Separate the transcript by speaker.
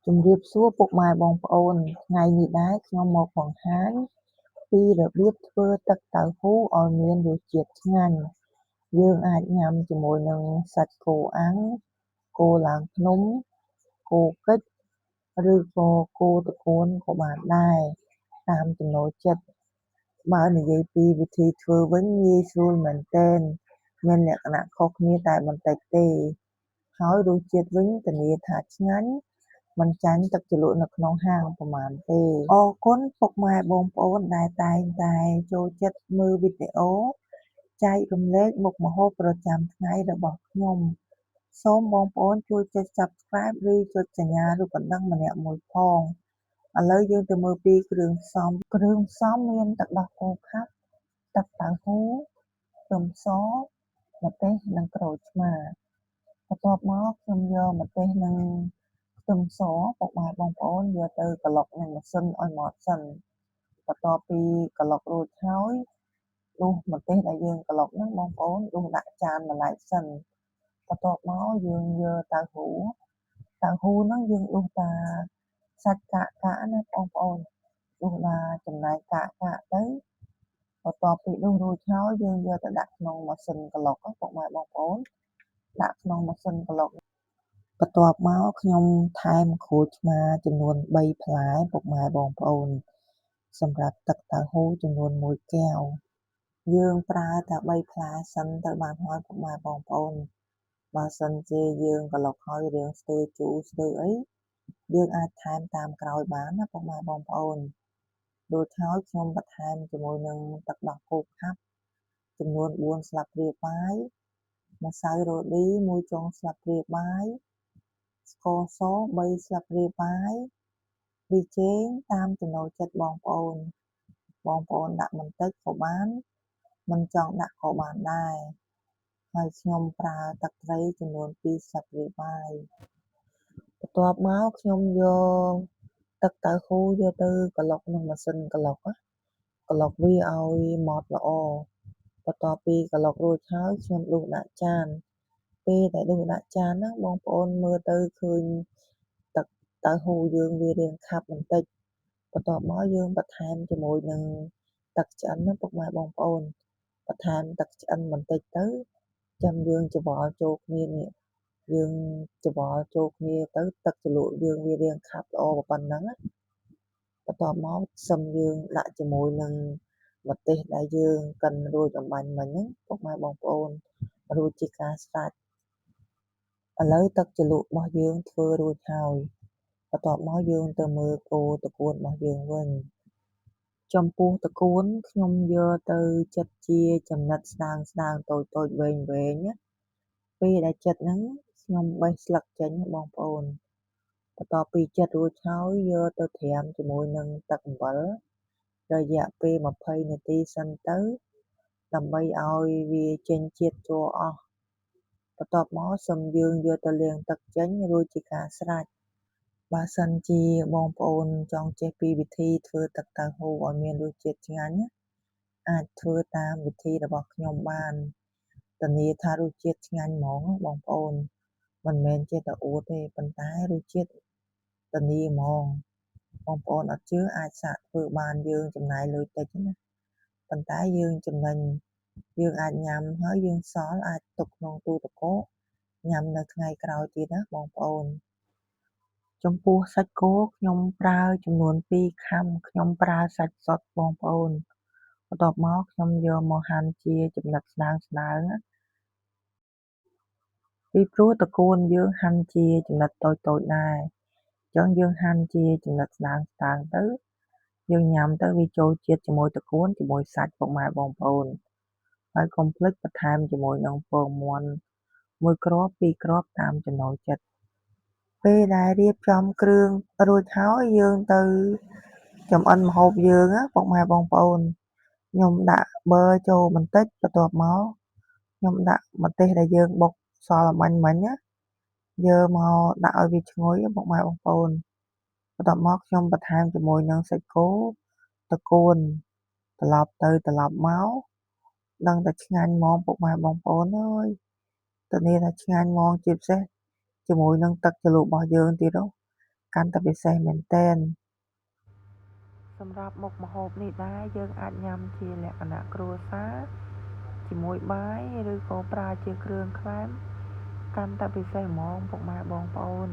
Speaker 1: ជំរាបសួរពុកម៉ែបងប្អូនថ្ងៃនេះដែរខ្ញុំមកបង្ហាញពីរបៀបធ្វើទឹកតៅហ៊ូឲ្យមានរសជាតិឆ្ងាញ់យើងអាចញ៉ាំជាមួយនឹងសាច់គោអាំងគោឡើងភ្នំគោកិច្ចឬក៏គោត្រកួនក៏បានដែរតាមចំណូលចិត្តបើនិយាយពីវិធីធ្វើវិញងាយស្រួលមែនទែនមានលក្ខណៈខុសគ្នាតែបន្តិចទេហើយរសជាតិវិញធានាថាឆ្ងាញ់មិនចាញ់ទឹកជ្រលក់នៅក្នុងហាងប្រមាណទេអរគុណពុកម៉ែបងប្អូនដែលតែងតែចូលចិត្តមើលវីដេអូចែករំលែកមុខម្ហូបប្រចាំថ្ងៃរបស់ខ្ញុំសូមបងប្អូនជួយចុច Subscribe ឬចុចសញ្ញារូបកណ្ដឹងម្នាក់មួយផងឥឡូវយើងទៅមើលពីគ្រឿងផ្សំមានទឹកដោះគោខាប់ទឹកតៅហ៊ូខ្ទឹមសម្ទេសនិងក្រូចឆ្មាបន្ទាប់មកខ្ញុំយកម្ទេសនិងខ្ទឹមសពុកម៉ែបងប្អូនយកទៅក្លុកនឹងម៉ាស៊ីនឲ្យម៉ត់សិនបន្ទាប់ពីក្លុករួចហើយដួសម្ទេសដែលយើងក្លុកហ្នឹងបងប្អូនដួសដាក់ចានម្លែកសិនបន្ទាប់មកយើងយកតៅហ៊ូហ្នឹងយើងដួសតាសាច់កាកណាបងប្អូនដួសតាចំណែកកាកទៅបន្ទាប់ពីដួសរួចហើយយើងយកទៅដាក់ក្នុងម៉ាស៊ីនក្លុកពុកម៉ែបងប្អូនដាក់ក្នុងម៉ាស៊ីនក្លុកបន្ទាប់មកខ្ញុំថែមក្រូចឆ្មាចំនួន3ផ្លែពុកម៉ែបងប្អូនសម្រាប់ទឹកតៅហ៊ូចំនួន1កែវយើងប្រើតែ3ផ្លែសិនទៅបានហើយពុកម៉ែបងប្អូនបើសិនជាយើងក្លុកហើយរឿងស្ទើរជូរស្ទើរអីយើងអាចថែមតាមក្រោយបានណាពុកម៉ែបងប្អូនរួចហើយខ្ញុំបន្ថែមជាមួយនឹងទឹកដោះគោខាប់ចំនួន4ស្លាបព្រាបាយម្សៅរ៉ូឌី1ចុងស្លាបព្រាបាយស្ករស3ស្លាបព្រាបាយប៊ីចេងតាមចំណូលចិត្តបងប្អូនដាក់បន្តិចក៏បានមិនចង់ដាក់ក៏បានដែរហើយខ្ញុំប្រើទឹកត្រីចំនួន2ស្លាបព្រាបាយបន្ទាប់មកខ្ញុំយកទឹកតៅហ៊ូយកទៅក្លុកក្នុងម៉ាស៊ីនក្លុកវាឲ្យម៉ត់ល្អបន្ទាប់ពីក្លុករួចហើយខ្ញុំដួសដាក់ចានពេលដែលដួសដាក់ចានណាបងប្អូនមើលទៅឃើញទឹកតៅហ៊ូយើងវារាងខាប់បន្តិចបន្ទាប់មកយើងបន្ថែមជាមួយនឹងទឹកឆ្អិនណាពុកម៉ែបងប្អូនបន្ថែមទឹកឆ្អិនបន្តិចទៅចាំយើងច្របល់ចូលគ្នានេះយើងច្របល់ចូលគ្នាទៅទឹកជ្រលក់យើងវារាងខាប់ល្អប៉ុណ្ណឹងណាបន្ទាប់មកសឹមយើងដាក់ជាមួយនឹងម្ទេសដែលយើងកិនរួចអំបាញ់មិញហ្នឹងពុកម៉ែបងប្អូនរួចជាការស្រេចឥឡូវទឹកជ្រលក់របស់យើងធ្វើរួចហើយបន្ទាប់មកយើងទៅមើលគោត្រកួនរបស់យើងវិញចំពោះត្រកួនខ្ញុំយកទៅចិតជាចំណិតស្ដើងតូចវែងណាពេលដែលចិតហ្នឹងខ្ញុំបេះស្លឹកចេញបងប្អូនបន្ទាប់ពីចិតរួចហើយយកទៅត្រាំជាមួយនឹងទឹកអំបិលរយៈពេល20នាទីសិនទៅដើម្បីឲ្យវាចេញជាតិជ័រអស់បន្ទាប់មកសូមយើងយកទៅលាងទឹកចេញរួចជាការស្រេចបើសិនជាបងប្អូនចង់ចេះពីវិធីធ្វើទឹកតៅហ៊ូឲ្យមានរសជាតិឆ្ងាញ់អាចធ្វើតាមវិធីរបស់ខ្ញុំបានធានាថារសជាតិឆ្ងាញ់ហ្មងបងប្អូនមិនមែនចេះតែអួតទេប៉ុន្តែរសជាតិធានាហ្មងបងប្អូនអត់ជឿអាចសាកធ្វើបានយើងចំណាយលុយតិចណាប៉ុន្តែយើងចំណេញយើងអាចញ៉ាំហើយយើងសល់អាចទុកក្នុងទូទឹកកកញ៉ាំនៅថ្ងៃក្រោយទៀតណាបងប្អូនចំពោះសាច់គោខ្ញុំប្រើចំនួន2ខាំខ្ញុំប្រើសាច់សុទ្ធបងប្អូនបន្ទាប់មកខ្ញុំយកមកហាន់ជាចំណិតស្ដើងណាពីព្រោះត្រកួនយើងហាន់ជាចំណិតតូចដែរអញ្ចឹងយើងហាន់ជាចំណិតស្ដើងទៅយើងញ៉ាំទៅវាចូលជាតិជាមួយត្រកួនជាមួយសាច់ពុកម៉ែបងប្អូនហើយកុំភ្លេចបន្ថែមជាមួយនឹងពងមាន់1គ្រាប់2គ្រាប់តាមចំណូលចិត្តពេលដែលរៀបចំគ្រឿងរួចហើយយើងទៅចម្អិនម្ហូបយើងណាពុកម៉ែបងប្អូនខ្ញុំដាក់ប៊ឺចូលបន្តិចបន្ទាប់មកខ្ញុំដាក់ម្ទេសដែលយើងបុកសល់អំបាញ់មិញណាយកមកដាក់ឲ្យវាឈ្ងុយពុកម៉ែបងប្អូនបន្ទាប់មកខ្ញុំបន្ថែមជាមួយនឹងសាច់គោត្រកួនត្រឡប់ទៅត្រឡប់មកដឹងតែឆ្ងាញ់ហ្មងពុកម៉ែបងប្អូនអើយធានាថាឆ្ងាញ់ហ្មងជាពិសេសជាមួយនឹងទឹកជ្រលក់របស់យើងទៀត កាន់តែពិសេសមែនទែនសម្រាប់មុខម្ហូបនេះដែរយើងអាចញ៉ាំជាលក្ខណៈគ្រួសារជាមួយបាយឬក៏ប្រើជាគ្រឿងក្លែមកាន់តែពិសេសហ្មងពុកម៉ែបងប្អូន